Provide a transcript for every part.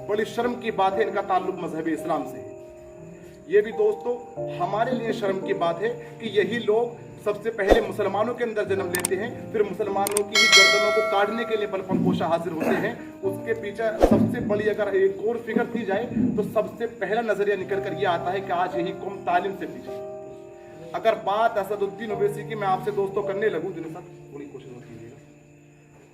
बड़ी शर्म की बात है, इनका ताल्लुक मजहब इस्लाम से है। ये भी दोस्तों हमारे लिए शर्म की बात है कि यही लोग सबसे पहले मुसलमानों के अंदर जन्म लेते हैं, फिर मुसलमानों की ही गर्दनों को काटने के लिए बलफन कोशा हाजिर होते हैं। उसके पीछे सबसे बड़ी अगर एक और फिक्र की जाए तो सबसे पहला नजरिया निकल कर यह आता है कि आज यही कौम तालीम से पीछे। अगर बात असदुद्दीन ओवैसी की मैं आपसे दोस्तों करने लगूं, थोड़ी कोशिश कीजिएगा,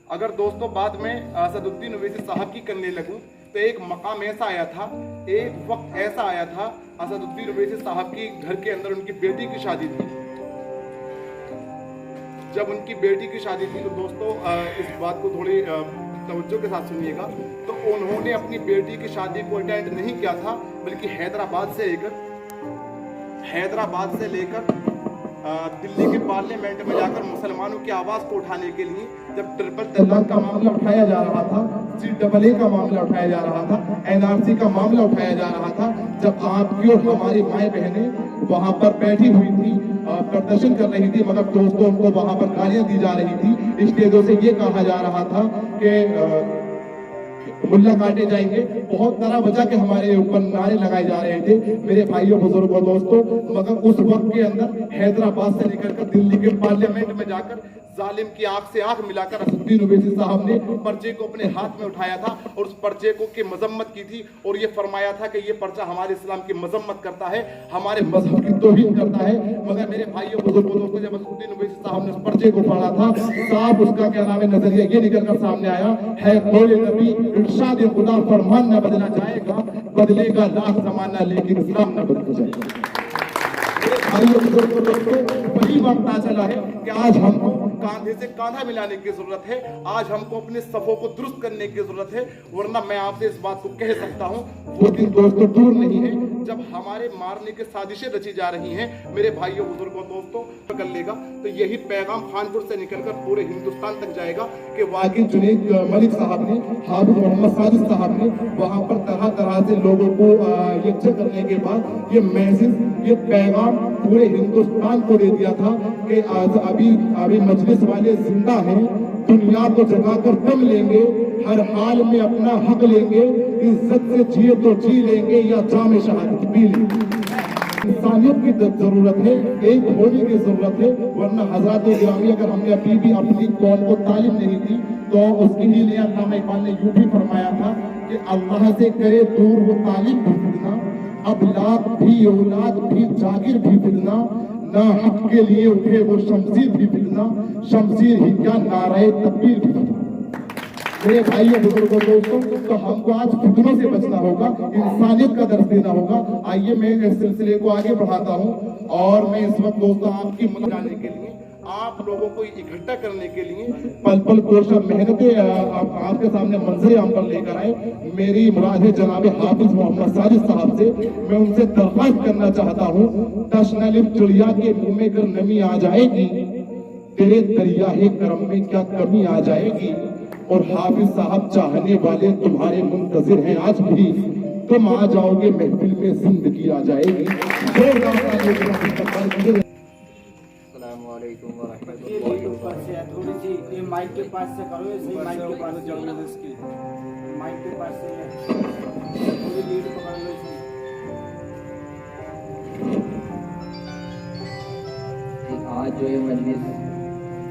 अगर दोस्तों बाद में असदुद्दीन ओवैसी साहब की करने लगूं तो एक मकाम ऐसा आया था, एक वक्त ऐसा आया था, असदुद्दीन ओवैसी साहब की घर के अंदर उनकी बेटी की शादी थी। जब उनकी बेटी की शादी थी तो दोस्तों इस बात को थोड़ी तवज्जो के साथ सुनिएगा, तो उन्होंने अपनी बेटी की शादी को अटेंड नहीं किया था, बल्कि हैदराबाद से लेकर दिल्ली के पार्लियामेंट में जाकर मुसलमानों की आवाज को उठाने के लिए, जब ट्रिपल तलाक का मामला उठाया जा रहा था, CAA का मामला उठाया जा रहा था, NRC का मामला उठाया जा रहा था, जब आपकी और हमारी माएँ बहनें वहां पर बैठी हुई थी, प्रदर्शन कर रही थी, मगर दोस्तों उनको वहां पर गालियां दी जा रही थी, स्टेजों से ये कहा जा रहा था कि मुल्ला काटे जाएंगे, बहुत तरह वजह के हमारे ऊपर नारे लगाए जा रहे थे मेरे भाइयों बुजुर्गों दोस्तों। मगर उस वक्त के अंदर हैदराबाद से निकलकर दिल्ली के पार्लियामेंट में जाकर जालिम की आंख से आंख मिलाकर असदुद्दीन ओवैसी साहब ने पर्चे को अपने हाथ में उठाया था और उस पर्चे को की मजम्मत की थी और ये फरमाया था कि ये पर्चा हमारे इस्लाम की मजम्मत करता है, हमारे मजहब की तौहीन करता है। मगर मेरे भाइयों बुजुर्गों दोस्तों, जब असदुद्दीन ओवैसी साहब ने उस पर्चे को पढ़ा था, साहब उसका क्या नाम है नजरिया ये निकल कर सामने आया है, कौले नबी इरशाद खुदा फरमान न बदला जाएगा, बदलेगा लाख जमाना लेकिन इस्लाम न बदल जाएगा। वही वक्त आ चला है कि आज हमको कांधे से कांधा मिलाने की जरूरत है, आज हमको अपने सफों को दुरुस्त करने की जरूरत है, वरना मैं आपसे इस बात को कह सकता हूं वो दिन दोस्तों दूर नहीं है जब हमारे मारने की साजिशें रची जा रही हैं। मेरे भाइयों बुजुर्गों दोस्तों, कर लेगा तो यही पैगाम खानपुर से निकलकर पूरे हिंदुस्तान तक जाएगा कि वाकई जुनैद मलिक साहब ने, हाफिज मोहम्मद साजिद साहब ने वहां पर तरह तरह से लोगों को यकजा करने के बाद ये मैसेज, ये पैगाम पूरे हिंदुस्तान को दे दिया था कि आज अभी मजलिस वाले जिंदा हैं, दुनिया को जगाकर दम लेंगे, हर हाल में अपना हक लेंगे, इज्जत से जिए तो जी लेंगे या जामे शहादत पी लेंगे। इंसानियत की जरूरत है, एक होने की जरूरत है, वरना हज़रात गिरामी अगर हमने अभी भी अपनी कौम को तालीम नहीं दी तो उसके लिए अल्लामा इकबाल ने यूं भी फरमाया था कि अल्लाह से करे दूर वो तालीम भी फितना, अब लाख भी औलाद भी जागिर भी फितना, ना हक के लिए उठे वो शमशीर भी फितना, शमशीर ही क्या नाराए तकबीर भी फितना। मेरे भाइयों बुजुर्गों दोस्तों, तो हमको आज फितनों से बचना होगा, इंसानियत का दर्ज देना होगा। आइए मैं इस सिलसिले को आगे बढ़ाता हूँ और मैं इस वक्त दोस्तों आपकी मदद करने के लिए, आप लोगों को इकट्ठा करने के लिए पल पल कोशिश मेहनतें आपके सामने मंजर आम पर लेकर आए। मेरी मुराद है जनाब हाफिज मोहम्मद साजिद साहब से, मैं उनसे दरख्वास्त करना चाहता हूँ, तशनलिफ चिड़िया के मुंह में कर नमी आ जाएगी, तेरे दरियाहे करम में क्या कमी आ जाएगी, और हाफिज साहब चाहने वाले तुम्हारे मुंतजिर हैं आज भी, तुम आ जाओगे महफिल में जिंदगी आ जाएगी। थोड़ी सी माइक के पास से करो, इसी माइक के पास से, माइक के पास से थोड़ी लीड पकड़ लो इसकी। आज जो ये मजलिस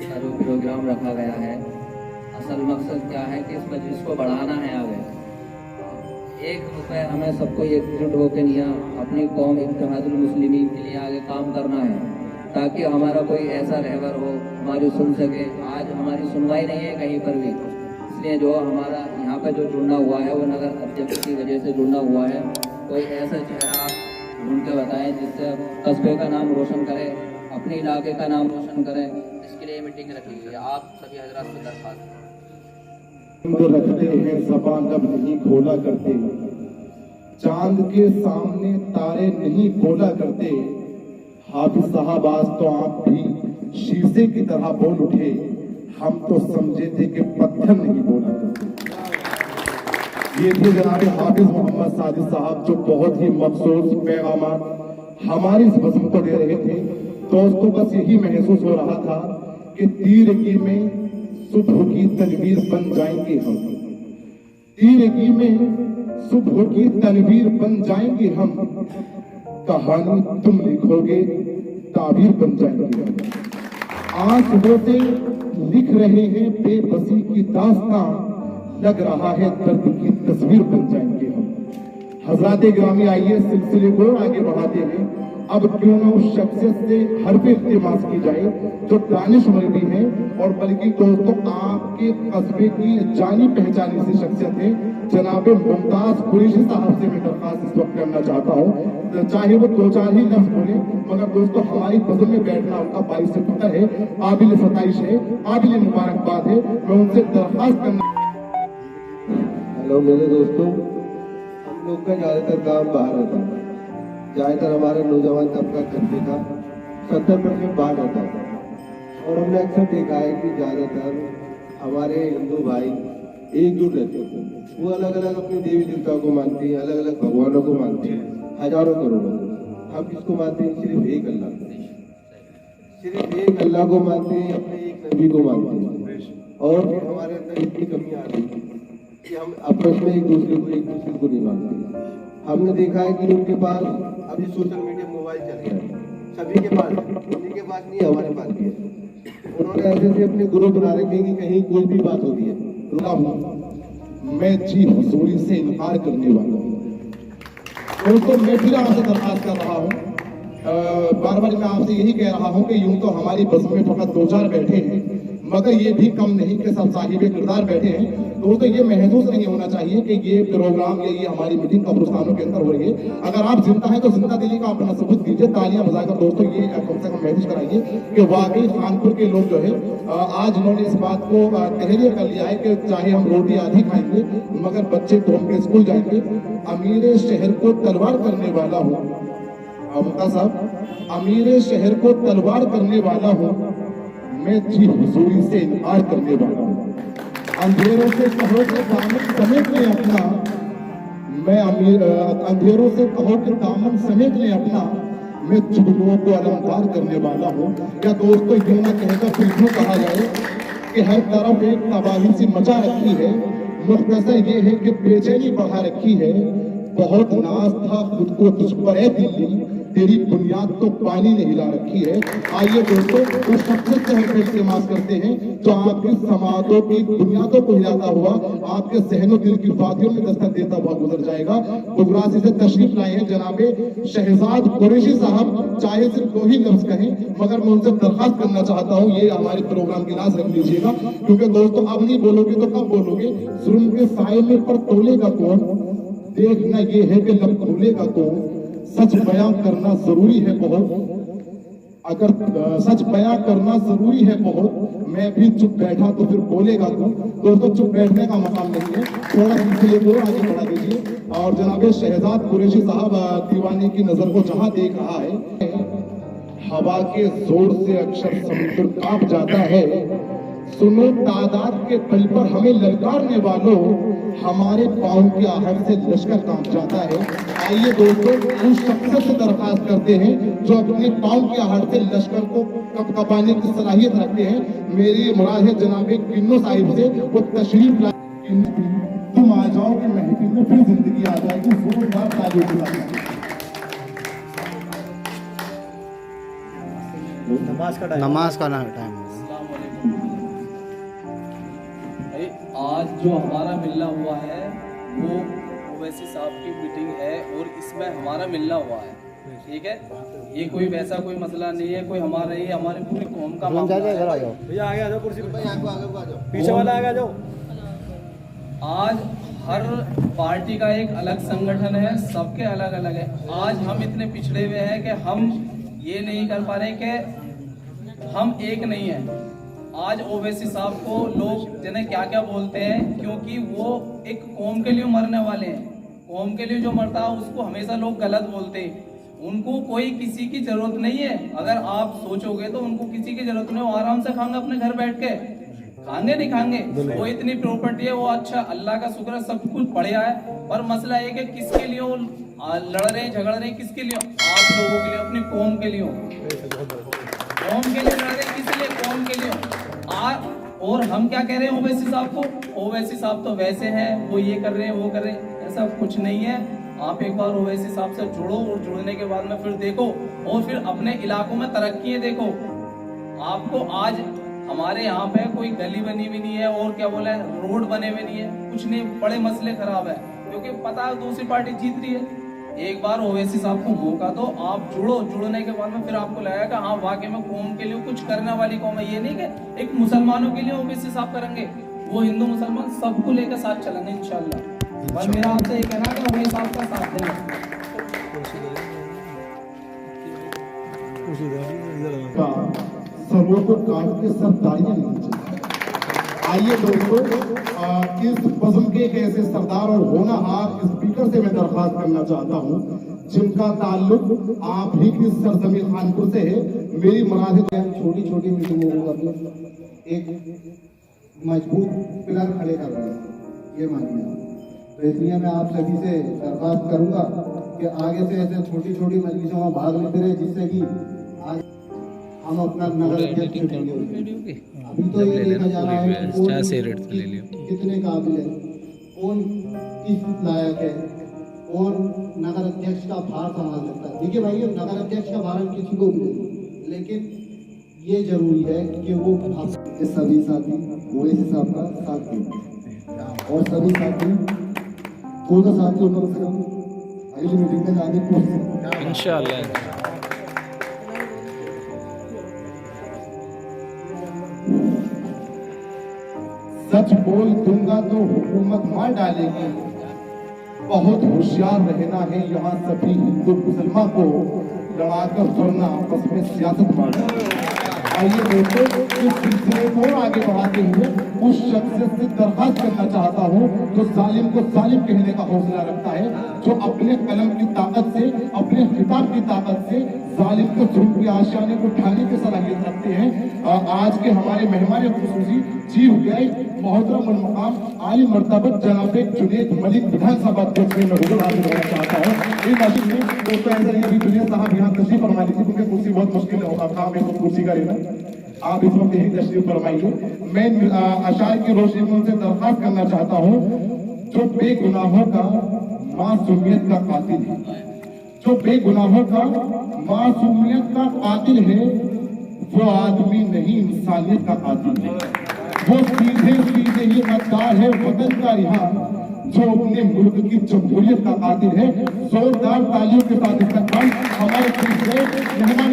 का जो प्रोग्राम रखा गया है, असल मकसद क्या है कि इस मजलिस को बढ़ाना है। आगे 1 रुपये हमें सबको एकजुट होकर यहाँ अपनी कौम इत्तेहादुल मुस्लिमीन के लिए आगे काम करना है, ताकि हमारा कोई ऐसा रहबर हो हमारी सुन सके। आज हमारी सुनवाई नहीं है कहीं पर भी, इसलिए जो हमारा यहाँ पे जो जुड़ना हुआ है वो नगर अध्यक्ष की वजह से जुड़ना हुआ है। कोई ऐसा चेहरा आप ढूंढ के बताएं जिससे कस्बे का नाम रोशन करे, अपने इलाके का नाम रोशन करें, इसके लिए मीटिंग रखी हुई है। आप सभी हजरात से दरख्वास्त रखते हैं, ज़बान लब नहीं खोला करते, चांद के सामने तारे नहीं बोला करते, हाफिज साहब आज तो आप भी शीशे की तरह बोल उठे, हम तो समझे थे कि पत्थर नहीं बोला करते। ये थे जनाब हाफिज मोहम्मद साजिद साहब, जो बहुत ही मखसूस पैगाम हमारी इस बज़म को दे रहे थे। दोस्तों बस यही महसूस हो रहा था कि तीरगी में सुबह की तनवीर बन जाएंगे हम, तीरगी में सुबह की तनवीर बन जाएंगे हम, कहानी तुम लिखोगे ताबीर बन जाएंगे हम। आज होते लिख रहे हैं बेबसी की दास्तां, लग रहा है दर्द की तस्वीर बन जाएंगे हम। हजरात ग्रामी, आइए सिलसिले को आगे बढ़ाते हैं। अब क्यों न उस शख्सियत से हरफ इल्तिमास की जाए जो दानिशवर भी है और बल्कि दोस्तों आपके कस्बे की जानी पहचानी सी शख्सियत है। जनाब मुमताज कुरैशी साहब से मैं दरखास्त इस वक्त करना चाहता हूँ, चाहे वो दो चार ही लफ्ज बोले, मगर दोस्तों हमारी बदल में बैठना उनका बाइस से पता है, काबिल सताइश है, काबिल मुबारकबाद है। मैं उनसे दरखास्त करना। हेलो मेरे दोस्तों, हम लोग का ज़्यादातर काम बाहर रहता है। ज़्यादातर हमारा नौजवान तबका करने का 70% बाहर रहता है और हमने अक्सर देखा है कि ज़्यादातर हमारे हिंदू भाई एकजुट रहते हैं। वो अलग अलग अपने देवी देवताओं को मानते हैं, अलग अलग भगवानों को मानते हैं, हजारों करोड़ों। हम किसको मानते हैं? सिर्फ एक अल्लाह को। सिर्फ एक अल्लाह को मानते हैं, अपने एक नबी को मानते हैं। और फिर हमारे अंदर इतनी कमी आ रही है कि हम आपस में एक दूसरे को नहीं मानते। हमने देखा है कि उनके पास अभी सोशल मीडिया मोबाइल चल गया है, सभी के पास है, उन्हीं के पास नहीं, हमारे पास भी है। उन्होंने ऐसे अपने ग्रुप बना रखे हैं कि कहीं कोई भी बात होती है मैं जी हुजूरी से इनकार करने वाला हूँ। दोस्तों मैं फिर आपसे दरखास्त कर रहा हूँ, बार बार मैं आपसे यही कह रहा हूँ कि यूं तो हमारी बस में फकत दो चार बैठे हैं, मगर ये भी कम नहीं कि सब साहिब किरदार बैठे हैं। दोस्तों ये महसूस नहीं होना चाहिए कि ये प्रोग्राम या ये हमारी मीटिंग कब्रिस्तानों के अंदर हो रही है। अगर आप जिंदा हैं तो जिंदा दिली का अपना सबूत दीजिए, तालियां बजाकर दोस्तों ये कम से कम महसूस कराइए कि वाकई खानपुर के लोग जो है आज उन्होंने इस बात को तहरीर कर लिया है कि चाहे हम रोटी आधी खाएंगे मगर बच्चे घूम के स्कूल जाएंगे। अमीर शहर को तलवार करने वाला हूँ, अमता साहब, अमीर शहर को तलवार करने वाला हूँ मैं, जी हुजूरी से इनकार करने वाला हूँ। अंधेरों से कहो कि दामन समेट ले अपना, मैं अंधेरों से कहो कि दामन समेट ले अपना, मैं जुगनुओं को अलंकार करने वाला हूँ। या दोस्तों यूं न कहकर फिर यूं कहा जाए कि हर तरफ एक तबाही सी मचा रखी है, मुख्तसर ये है कि बेचैनी बढ़ा रखी है। बहुत नाज था खुद को तुझ पर है दिल्ली, तेरी बुनियाद तो पानी ने हिला रखी है। आइए दोस्तों उस शख्सियत से हम इल्तिमास करते हैं जो आपकी समातों की बुनियादों को हिलाता हुआ आपके जहनो दिल की वादियों में दस्तक देता हुआ गुजर जाएगा। गुजरात से तशरीफ लाए हैं जनाबे शहजाद कुरैशी साहब, चाहे सिर्फ दो ही लफ्ज कहें मगर मैं उनसे दरखास्त करना चाहता हूँ ये हमारे प्रोग्राम की लाज रख लीजिएगा, क्योंकि दोस्तों अब नहीं बोलोगे तो कब बोलोगे? जुल्म के साये में पर तोलेगा कौन, देखना ये है कि लब खोलेगा कौन। सच बयां करना जरूरी है बहुत, अगर सच बयां करना जरूरी है बहुत, मैं भी चुप बैठा तो फिर बोलेगा कौन। दोस्तों चुप बैठने का मकाम नहीं है, थोड़ा सिलसिले को आगे बढ़ा दीजिए। और जनाब शहजाद कुरैशी साहब दीवाने की नजर को जहां देख रहा है, हवा के जोर से अक्षर समुद्र कांप जाता है। सुनो तादाद के बल पर हमें ललकारने वालों, हमारे पांव की आहट से लश्कर कांप जाता है। आइए दोस्तों उस शख्सियत से दरखास्त करते हैं जो अपने पांव की आहट से लश्कर को कपकपाने की सलाहियत रखते हैं। मेरी मुराद है जनाबे किन्नो साहिब से, वो तशरीफ लाए। तुम आ जाओ कि महफिल में फिर जिंदगी आ जाएगी, जोरदार तालियों की आवाज़। नमाज का टाइम। आज जो हमारा मिलना हुआ है वो ओवैसी साहब की मीटिंग है और इसमें हमारा मिलना हुआ है, ठीक है। ये कोई वैसा कोई मसला नहीं है, कोई हमारा ही हमारी पूरी कौम का मामला है। भैया आगे आ जाओ, कुर्सी पे आ जाओ, पीछे वाला आगे आ जाओ। आज हर पार्टी का एक अलग संगठन है, सबके अलग अलग है। आज हम इतने पिछड़े हुए हैं कि हम ये नहीं कर पा रहे कि हम एक नहीं है। आज ओवैसी साहब को लोग जिन्हें क्या क्या बोलते हैं, क्योंकि वो एक कौम के लिए मरने वाले हैं। कौम के लिए जो मरता है उसको हमेशा लोग गलत बोलते हैं। उनको कोई किसी की जरूरत नहीं है, अगर आप सोचोगे तो उनको किसी की जरूरत नहीं। वो आराम से खाएंगे अपने घर बैठ के, खाएंगे नहीं खाएंगे, वो इतनी प्रॉपर्टी है, वो अच्छा अल्लाह का शुक्र है सब कुछ बढ़िया है। पर मसला ये कि किसके लिए वो लड़ रहे हैं, झगड़ रहे हैं, किसके लिए? आप लोगों के लिए, अपनी कौम के लिए, कौम के लिए लड़ रहे हैं। किस लिए? कौम के लिए। और हम क्या कह रहे हैं ओवैसी साहब को? ओवैसी साहब तो वैसे हैं, वो ये कर रहे हैं, वो कर रहे हैं। ऐसा कुछ नहीं है। आप एक बार ओवैसी साहब से जुड़ो और जुड़ने के बाद में फिर देखो और फिर अपने इलाकों में तरक्की देखो। आपको आज हमारे यहाँ पे कोई गली बनी भी नहीं है और क्या बोले रोड बने हुए नहीं है, कुछ नहीं, बड़े मसले खराब है क्योंकि पता है दूसरी पार्टी जीत रही है। एक बार ओवैसी साहब को मौका दो, आप जुड़ो, जुड़ने के बाद में फिर आपको लगेगा हाँ वाकई में कौम के लिए कुछ करने वाली कौम है। ये नहीं कि एक मुसलमानों के लिए ओवैसी साहब करेंगे, वो हिंदू मुसलमान सबको लेकर साथ चलेंगे इंशाल्लाह। बस मेरा आपसे ये कहना है कि ओवैसी साहब का साथ देना। सबों को काट के सब तालियां लेनी चाहिए। आइए दोस्तों, इस बज़म के एक ऐसे सरदार और होनहार स्पीकर से मैं दरख्वास्त करना चाहता हूं जिनका ताल्लुक आप ही की सरजमीन खानपुर से है। मेरी मुराद है छोटी छोटी मीटिंगों को करके एक मजबूत पिलर खड़े कर रहे हैं, ये मानिए। तो इसलिए मैं आप सभी से दरख्वास्त करूंगा कि आगे से ऐसे छोटी छोटी मजलिसों में भाग लेते रहे, जिससे कि आज हम अपना नगर अध्यक्ष चुनेंगे। अभी तो ये देखा जा रहा है कि कौन कितने काबिल है, कौन किस लायक है, कौन नगर अध्यक्ष का भार संभाल सकता है। देखिए भाई, नगर अध्यक्ष का भार हम किसी को भी नहीं, लेकिन ये जरूरी है कि वो सभी साथी ओवैसी साहब का साथ दें और सभी साथी तो साथियों कम से कम अगली मीटिंग में जाने की कोशिश इंशाअल्लाह। सच बोल दूंगा तो हुकूमत मार डालेगी, बहुत होशियार रहना है यहाँ सभी हिंदू मुसलमान को लड़ाकर वरना आपस में सियासत मार डालेगी। आइए दोस्तों, इस सिलसिले को आगे बढ़ाते हुए उस शख्स से दरख्वास्त करना चाहता हूँ जो जालिम को जालिम कहने का हौसला रखता है, जो अपने कलम की ताकत से, अपने खिताब की ताकत से जालिम को जुल्म के आशियाने को उठाने की सलाहियत रखते हैं। आज के हमारे मेहमान खुसूसी चीफ गेस्ट मोहतरम और मकाम आली मर्तबत जनाब जुनैद मलिक विधानसभा अध्यक्ष में हुजूर हाजिर होना चाहता हूँ। इन मस्जिद में दोस्तों ऐसा नहीं, अभी जुनैद साहब यहाँ तशरीफ फरमा लीजिए क्योंकि कुर्सी बहुत मुश्किल होगा, काम है तो कुर्सी का लेना, आप इस वक्त यही तशरीफ फरमाइए। मैं अशार की रोशनी में उनसे दरख्वास्त करना चाहता हूँ, जो बेगुनाहों का मासूमियत का कातिल है, जो बेगुनाहों का मासूमियत का कातिल है, वो आदमी नहीं इंसानियत का कातिल है। वो सीधे सीधे ही गद्दार है वतन का रिहा, जो अपने मुल्क की जमहूरियत का कातिल है। जोरदार तालियों के साथ इस्तकबाल हमारे मेहमान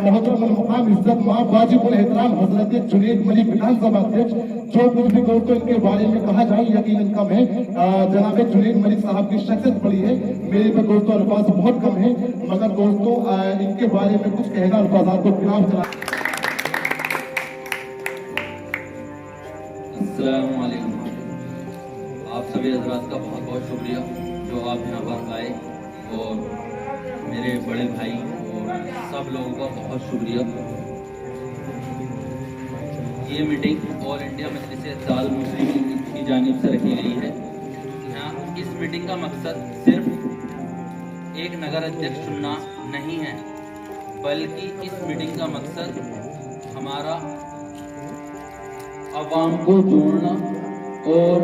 मोहतरम मुकाम इज्जत मां वाजिबुल एहतराम हजरत जुनैद मलिक विधानसभा अध्यक्ष। जो कुछ भी दोस्तों इनके बारे में कहा जाए यकीनन कम है। जनाब जुनैद मलिक साहब की शख्सियत बड़ी है, मेरे पे दोस्तों अल्फाज बहुत कम है, मगर दोस्तों इनके बारे में कुछ कहना अल्फाजात को खिलाफ चला। अस्सलाम वालेकुम। आप सभी हजरात का बहुत बहुत शुक्रिया जो आप यहाँ पर आए, और मेरे बड़े भाई और सब लोगों का बहुत शुक्रिया। ये मीटिंग ऑल इंडिया मजलिस इत्तेहाद मुस्लिमीन की जानिब से रखी गई है। यहाँ इस मीटिंग का मकसद सिर्फ एक नगर अध्यक्ष चुनना नहीं है, बल्कि इस मीटिंग का मकसद हमारा अवाम को जोड़ना और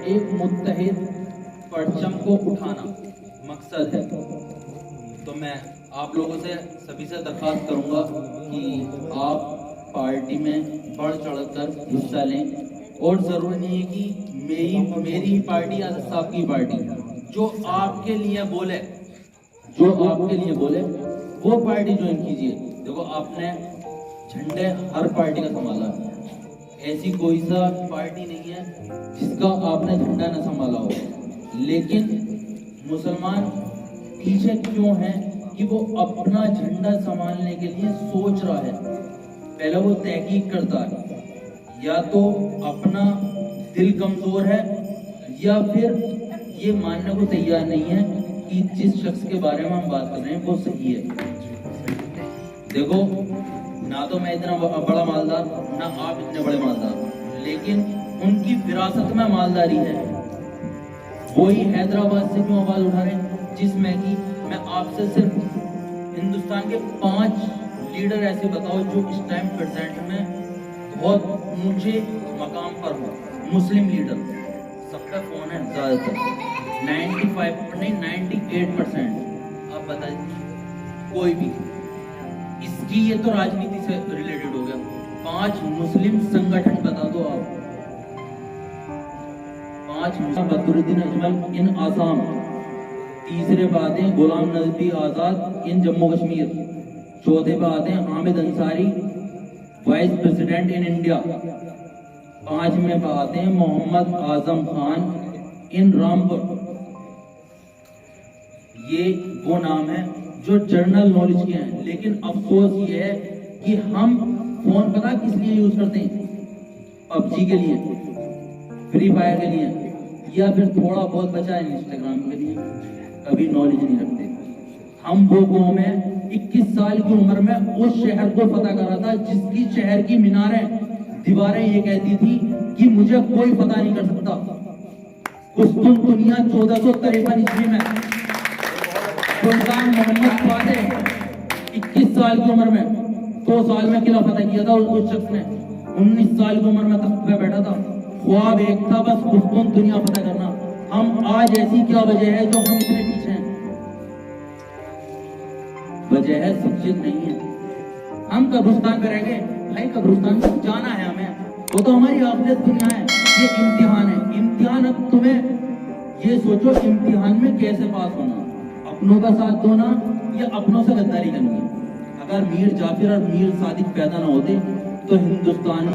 एक मुत्तहिद परचम को उठाना मकसद है। तो मैं आप लोगों से सभी से दरख्वास्त करूंगा कि आप पार्टी में बढ़ चढ़कर हिस्सा लें, और ज़रूरी नहीं है कि मेरी ही पार्टी आज़ाद साहब की पार्टी, जो आपके लिए बोले वो पार्टी ज्वाइन कीजिए। देखो, आपने झंडे हर पार्टी का संभाला है, ऐसी कोई सा पार्टी नहीं है जिसका आपने झंडा न संभाला हो। लेकिन मुसलमान पीछे क्यों है कि वो अपना झंडा संभालने के लिए सोच रहा है। पहले वो तहकीक करता है, या तो अपना दिल कमजोर है या फिर ये मानने को तैयार नहीं है कि जिस शख्स के बारे में हम बात कर रहे हैं वो सही है। देखो, ना तो मैं इतना बड़ा मालदार, ना आप इतने बड़े मालदार, लेकिन उनकी विरासत में मालदारी है। वही हैदराबाद से क्यों आवाज उठा रहे हैं, जिसमें कि मैं आपसे सिर्फ हिंदुस्तान के 5 लीडर ऐसे बताओ जो इस टाइम प्रेजेंट में बहुत ऊंचे मकाम पर हो। मुस्लिम लीडर, सब पे फोन है ज्यादातर, 95 नहीं 98%। आप बताइए कोई भी, इसकी ये तो राजनीति से रिलेटेड हो गया। 5 मुस्लिम संगठन बता दो आप, 5 बदरुद्दीन अजमल इन आसाम, तीसरे पे आते हैं गुलाम नबी आजाद इन जम्मू कश्मीर, चौथे पे आते हैं Hamid Ansari vice president in India, 5वें पे आते हैं मोहम्मद आजम खान इन रामपुर। ये वो नाम है जो जनरल नॉलेज के हैं। लेकिन अफसोस ये है कि हम फोन पता किस लिए यूज करते हैं? पबजी के लिए, फ्री फायर के लिए, या फिर थोड़ा बहुत बचा है इंस्टाग्राम के लिए। कभी नॉलेज नहीं रखते। हम वो गाँव में 21 साल की उम्र में उस शहर को फतह करा था जिसकी शहर की मीनारें दीवारें ये कहती थी कि मुझे कोई पता नहीं कर सकता। कुस्तुनतुनिया 1453 ईस्वी में सुल्तान मोहम्मद फातेह 21 साल की उम्र में 2 साल में किला फतह किया था उस शख्स ने। 19 साल की उम्र में तख्त पे बैठा था। ख्वाब एक था बस कुस्तुनतुनिया फतह करना। हम आज ऐसी क्या वजह है जो हम इतने पीछे हैं? वजह है शिक्षित नहीं है। हम कब्रिस्तान पे रह गए। भाई कब्रिस्तान तक जाना है हमें, वो तो हमारी आखिरत दुनिया है। ये इम्तिहान है। इम्तिहान अब तुम्हें ये सोचो इम्तिहान में कैसे पास होना, अपनों का साथ देना या अपनों से गद्दारी करनी है। अगर मीर जाफिर और मीर सादिक पैदा ना होते तो हिंदुस्तान